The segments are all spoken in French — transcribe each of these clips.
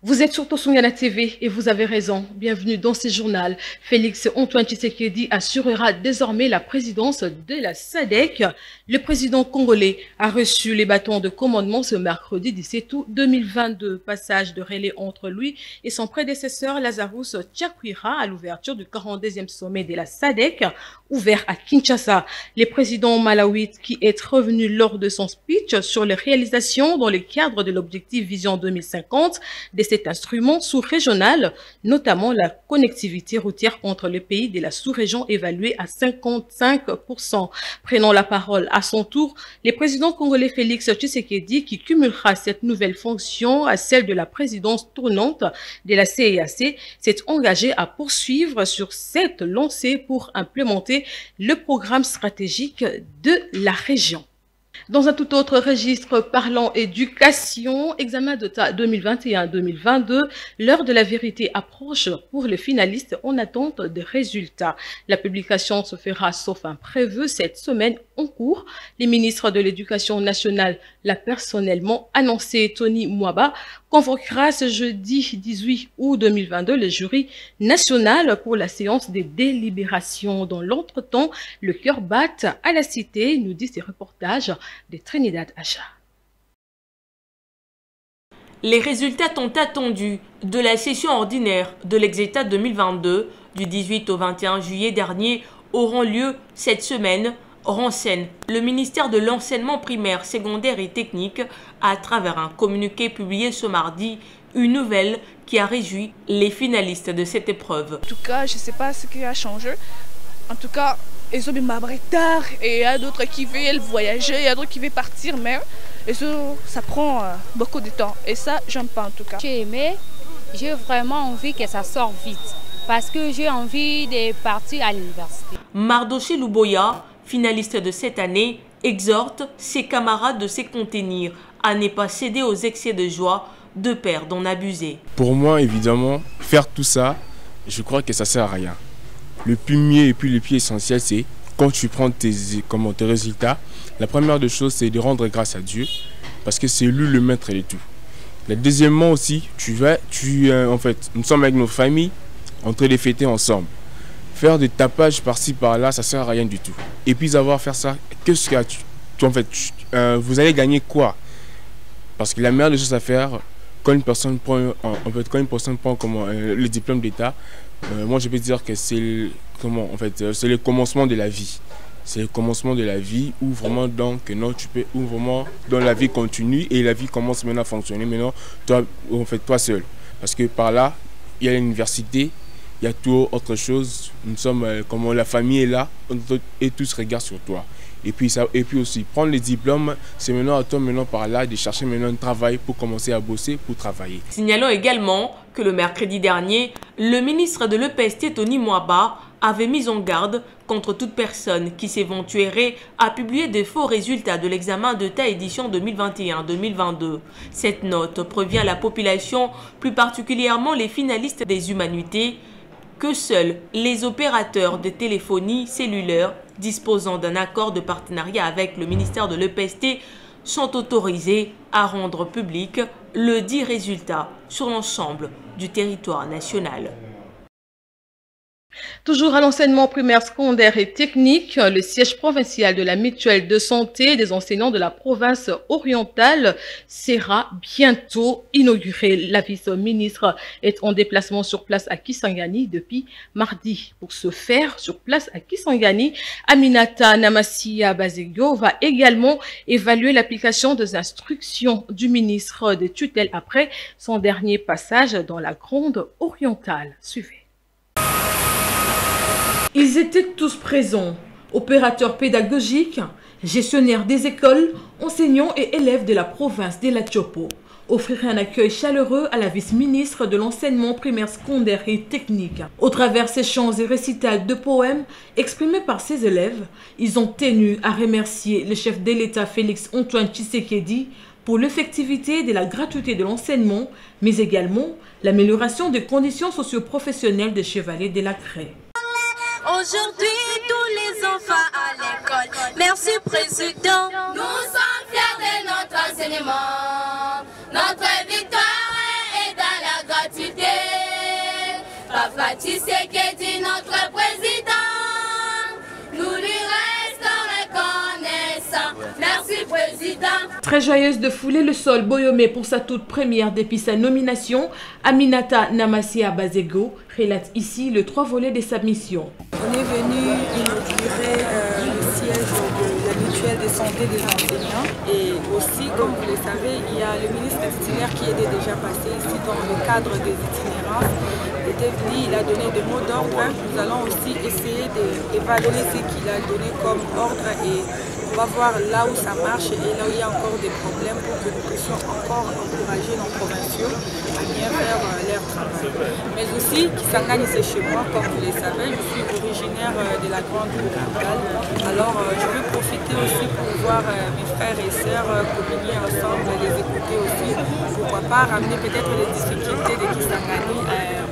Vous êtes sur Tosungana TV et vous avez raison. Bienvenue dans ce journal. Félix Antoine Tshisekedi assurera désormais la présidence de la SADC. Le président congolais a reçu les bâtons de commandement ce mercredi 17 août 2022. Passage de relais entre lui et son prédécesseur Lazarus Tchakwira à l'ouverture du 42e sommet de la SADC, ouvert à Kinshasa. Le président malawite qui est revenu lors de son speech sur les réalisations dans le cadre de l'objectif Vision 2050 de cet instrument sous-régional, notamment la connectivité routière entre les pays de la sous-région évaluée à 55%. Prenant la parole à son tour, le président congolais Félix Tshisekedi, qui cumulera cette nouvelle fonction à celle de la présidence tournante de la CEAC, s'est engagé à poursuivre sur cette lancée pour implémenter le programme stratégique de la région. Dans un tout autre registre parlant éducation, examen d'État 2021-2022, l'heure de la vérité approche pour les finalistes en attente des résultats. La publication se fera sauf imprévu cette semaine en cours. Les ministres de l'Éducation nationale l'a personnellement annoncé. Tony Mwaba convoquera ce jeudi 18 août 2022 le jury national pour la séance des délibérations. Dans l'entretemps, le cœur bat à la cité, nous dit ce reportage de Trinidad Acha. Les résultats tant attendus de la session ordinaire de l'Exétat 2022 du 18 au 21 juillet dernier auront lieu cette semaine, renseigne le ministère de l'Enseignement primaire, secondaire et technique à travers un communiqué publié ce mardi, une nouvelle qui a réjoui les finalistes de cette épreuve. En tout cas, je ne sais pas ce qui a changé. En tout cas, ils ont mis ma tard et il y a d'autres qui veulent voyager, il y a d'autres qui veulent partir même. Et ça prend beaucoup de temps. Et ça, j'aime pas en tout cas. J'ai aimé, j'ai vraiment envie que ça sorte vite parce que j'ai envie de partir à l'université. Mardoché Luboya, finaliste de cette année, exhorte ses camarades de se contenir, à ne pas céder aux excès de joie, de peur d'en abuser. Pour moi, évidemment, faire tout ça, je crois que ça sert à rien. Le premier et puis le plus essentiel, c'est quand tu prends tes résultats, la première des choses, c'est de rendre grâce à Dieu, parce que c'est lui le maître de tout. La deuxièmement aussi, en fait, nous sommes avec nos familles, en train de fêter ensemble. Faire des tapages par-ci par-là, ça sert à rien du tout. Et puis faire ça, qu'est-ce que en fait, vous allez gagner quoi? Parce que la meilleure des choses à faire, quand une personne prend, le diplôme d'État, moi je peux dire que c'est le commencement de la vie. C'est le commencement de la vie où vraiment la vie continue et la vie commence maintenant à fonctionner maintenant toi seul. Parce que par là, il y a l'université, il y a tout autre chose. Nous sommes la famille est là et tous regardent sur toi. Et puis aussi prendre les diplômes, c'est maintenant à toi par là de chercher maintenant un travail pour commencer à bosser pour travailler. Signalons également que le mercredi dernier, le ministre de l'EPST Tony Mwaba avait mis en garde contre toute personne qui s'éventuerait à publier de faux résultats de l'examen d'État édition 2021-2022. Cette note prévient la population, plus particulièrement les finalistes des humanités, que seuls les opérateurs de téléphonie cellulaire disposant d'un accord de partenariat avec le ministère de l'EPST sont autorisés à rendre public le dit résultat sur l'ensemble du territoire national. Toujours à l'enseignement primaire, secondaire et technique, le siège provincial de la mutuelle de santé des enseignants de la province orientale sera bientôt inauguré. La vice-ministre est en déplacement sur place à Kisangani depuis mardi. Pour ce faire, sur place à Kisangani, Aminata Namassia Bazegyo va également évaluer l'application des instructions du ministre des tutelles après son dernier passage dans la Grande Orientale. Suivez. Ils étaient tous présents, opérateurs pédagogiques, gestionnaires des écoles, enseignants et élèves de la province de la Tchopo. Offrir un accueil chaleureux à la vice-ministre de l'enseignement primaire, secondaire et technique. Au travers ces chants et récitals de poèmes exprimés par ses élèves, ils ont tenu à remercier le chef de l'État Félix Antoine Tshisekedi pour l'effectivité de la gratuité de l'enseignement, mais également l'amélioration des conditions socio-professionnelles des chevaliers de la Craie. Aujourd'hui, tous les enfants à l'école. Merci, Président. Nous sommes fiers de notre enseignement. Notre victoire est dans la Tshisekedi, notre président, nous lui restons reconnaissants. Merci, président. Très joyeuse de fouler le sol Boyomé pour sa toute première depuis sa nomination, Aminata Namasia Bazego relate ici le 3 volets de sa mission. On est venu inaugurer le siège de la mutuelle de santé des enseignants et aussi, comme vous le savez, il y a le ministre titulaire qui était déjà passé ici dans le cadre des itinérances. Il était venu, il a donné des mots d'ordre. Nous allons aussi essayer d'évaluer ce qu'il a donné comme ordre et on va voir là où ça marche et là où il y a encore des problèmes pour que nous puissions encore encourager nos provinciaux à bien faire leur travail. Mais aussi, Kisangani c'est chez moi, comme vous le savez, je suis originaire de la Grande Capitale. Alors je vais profiter aussi pour voir mes frères et sœurs communier ensemble, les écouter aussi. Pourquoi pas ramener peut-être les difficultés de Kisangani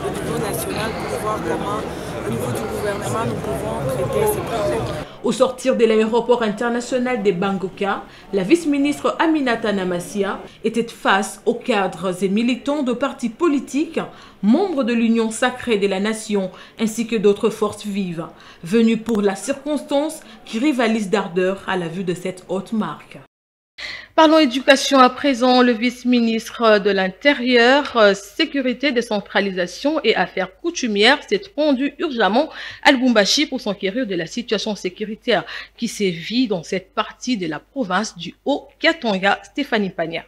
au niveau national pour voir comment au niveau du gouvernement nous pouvons traiter ces problèmes. Au sortir de l'aéroport international de Bangoka, la vice-ministre Aminata Namasia était face aux cadres et militants de partis politiques, membres de l'Union sacrée de la nation, ainsi que d'autres forces vives, venus pour la circonstance qui rivalise d'ardeur à la vue de cette haute marque. Parlons éducation à présent. Le vice-ministre de l'Intérieur, Sécurité, Décentralisation et Affaires coutumières s'est rendu urgemment à Lubumbashi pour s'enquérir de la situation sécuritaire qui sévit dans cette partie de la province du Haut-Katanga. Stéphanie Pagna.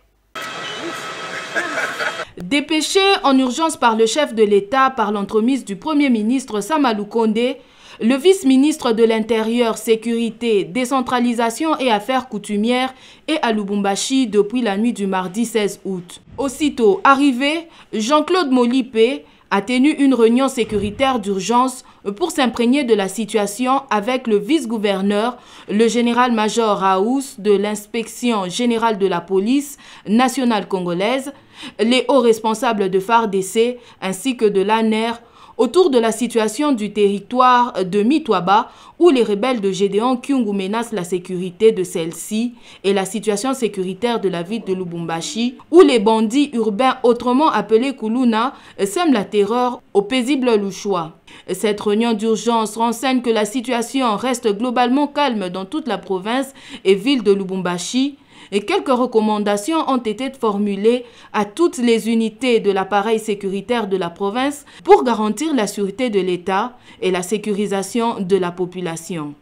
Dépêché en urgence par le chef de l'État par l'entremise du Premier ministre Samalou Kondé, le vice-ministre de l'Intérieur, Sécurité, Décentralisation et Affaires coutumières est à Lubumbashi depuis la nuit du mardi 16 août. Aussitôt arrivé, Jean-Claude Molipé a tenu une réunion sécuritaire d'urgence pour s'imprégner de la situation avec le vice-gouverneur, le général-major Raous de l'inspection générale de la police nationale congolaise, les hauts responsables de FARDC ainsi que de l'ANER autour de la situation du territoire de Mitwaba où les rebelles de Gédéon Kyungu menacent la sécurité de celle-ci et la situation sécuritaire de la ville de Lubumbashi où les bandits urbains autrement appelés Kuluna sèment la terreur aux paisibles Louchois. Cette réunion d'urgence renseigne que la situation reste globalement calme dans toute la province et ville de Lubumbashi. Et quelques recommandations ont été formulées à toutes les unités de l'appareil sécuritaire de la province pour garantir la sûreté de l'État et la sécurisation de la population.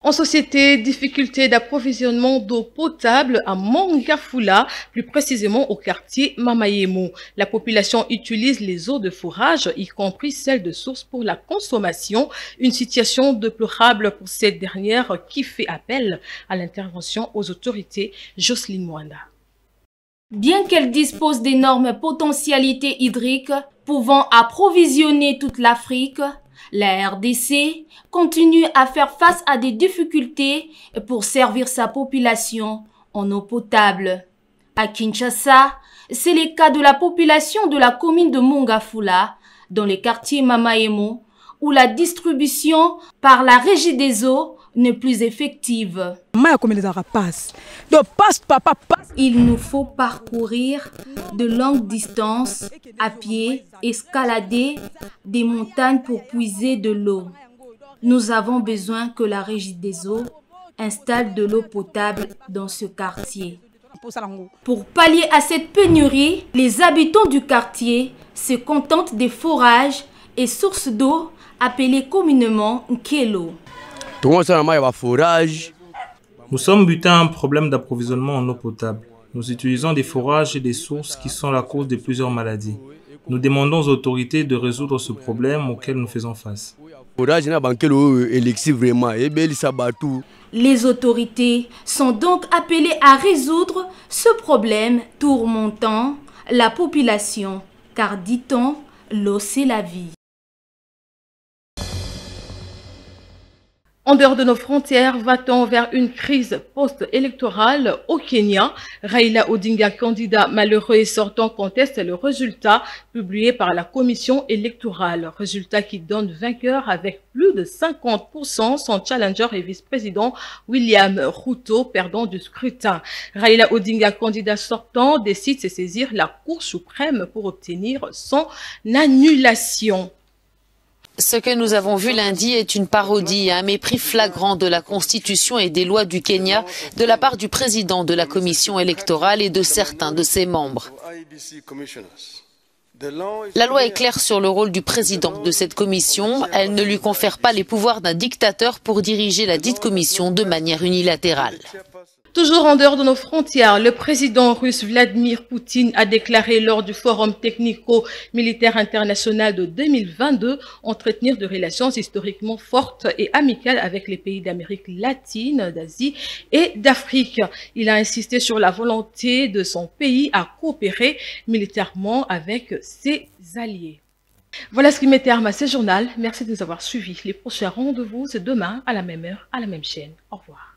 En société, difficulté d'approvisionnement d'eau potable à Mangafula, plus précisément au quartier Mamayemo. La population utilise les eaux de forage, y compris celles de source pour la consommation. Une situation déplorable pour cette dernière qui fait appel à l'intervention aux autorités. Jocelyne Mwanda. Bien qu'elle dispose d'énormes potentialités hydriques pouvant approvisionner toute l'Afrique, la RDC continue à faire face à des difficultés pour servir sa population en eau potable. À Kinshasa, c'est le cas de la population de la commune de Mongafula, dans le quartier Mamayemo, où la distribution par la Régie des eaux n'est plus effective. Il nous faut parcourir de longues distances à pied, escalader des montagnes pour puiser de l'eau. Nous avons besoin que la Régie des eaux installe de l'eau potable dans ce quartier. Pour pallier à cette pénurie, les habitants du quartier se contentent des forages et sources d'eau appelées communément Nkelo. Nous sommes butés à un problème d'approvisionnement en eau potable. Nous utilisons des forages et des sources qui sont la cause de plusieurs maladies. Nous demandons aux autorités de résoudre ce problème auquel nous faisons face. Les autorités sont donc appelées à résoudre ce problème tourmentant la population, car dit-on, l'eau c'est la vie. En dehors de nos frontières, va-t-on vers une crise post-électorale au Kenya? Raila Odinga, candidat malheureux et sortant, conteste le résultat publié par la commission électorale. Résultat qui donne vainqueur avec plus de 50%, son challenger et vice-président William Ruto, perdant du scrutin. Raila Odinga, candidat sortant, décide de saisir la Cour suprême pour obtenir son annulation. Ce que nous avons vu lundi est une parodie et un mépris flagrant de la Constitution et des lois du Kenya de la part du président de la commission électorale et de certains de ses membres. La loi est claire sur le rôle du président de cette commission. Elle ne lui confère pas les pouvoirs d'un dictateur pour diriger la dite commission de manière unilatérale. Toujours en dehors de nos frontières, le président russe Vladimir Poutine a déclaré lors du Forum technico-militaire international de 2022 entretenir de relations historiquement fortes et amicales avec les pays d'Amérique latine, d'Asie et d'Afrique. Il a insisté sur la volonté de son pays à coopérer militairement avec ses alliés. Voilà ce qui met terme à ce journal. Merci de nous avoir suivis. Les prochains rendez-vous, c'est demain à la même heure, à la même chaîne. Au revoir.